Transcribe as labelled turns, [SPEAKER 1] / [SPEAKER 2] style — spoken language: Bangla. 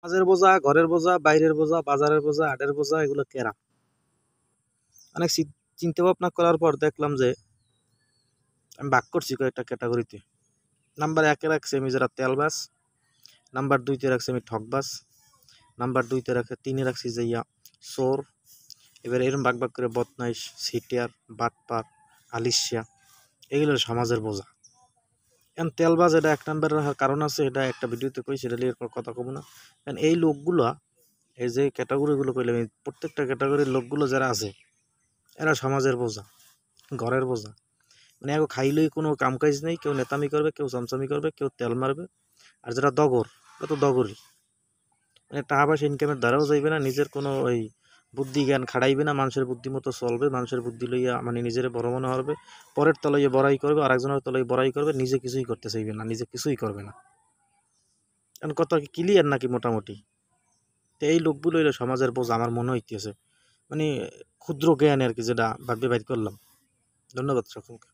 [SPEAKER 1] কাজের বোঝা, ঘরের বোঝা, বাইরের বোঝা, বাজারের বোঝা, হাটের বোঝা, এগুলো কেরা? অনেক চিন্তা ভাবনা করার পর দেখলাম যে আমি ভাগ করছি কয়েকটা ক্যাটাগরিতে। নাম্বার 1-এ রাখছি আমি যারা তেলবাজ, নাম্বার 2-তে রাখছি আমি ঠকবাজ, নাম্বার 2-তে 3-এ রাখছি যে চোর। এবার এরকম ভাগ ভাগ করে বদমাইশ, সিটিয়ার, বাটপার, আলিশিয়া, এগুলো সমাজের বোঝা। এখন তেলবাজ এটা 1 নম্বর রাখার কারণ আছে, এটা একটা ভিডিওতে কই, সেটা নিয়ে কথা কব না। কারণ এই লোকগুলো, এই যে ক্যাটাগরিগুলো কইলাম, এই প্রত্যেকটা ক্যাটাগরির লোকগুলো যারা আছে এরা সমাজের বোঝা, ঘরের বোঝা। মানে এখন খাইলেই কোনো কাম কাজ নেই, কেউ নেতামি করবে, কেউ চামচামি করবে, কেউ তেল মারবে। আর যারা দগর, ওরা তো দগরই, মানে টাকা পয়সা ইনকামের দ্বারাও যাইবে না, নিজের কোনো ওই বুদ্ধি জ্ঞান খাড়াইবে না, মানুষের বুদ্ধি মতো চলবে, মানুষের বুদ্ধি লইয়া মানে নিজের বড় মনে হবে, পরের তলাইয়ে বড়াই করবে, আরেকজনের তলায় বড়াই করবে, নিজে কিছুই করতে চাইবে না, নিজে কিছুই করবে না। এখন কত ক্লিয়ার নাকি মোটামুটি? তো এই লোকগুলো হইলো সমাজের বোঝা আমার মনে হইতেছে, মানে ক্ষুদ্র জ্ঞান আর কি, যেটা ভাবতে বাইর করলাম। ধন্যবাদ সকলকে।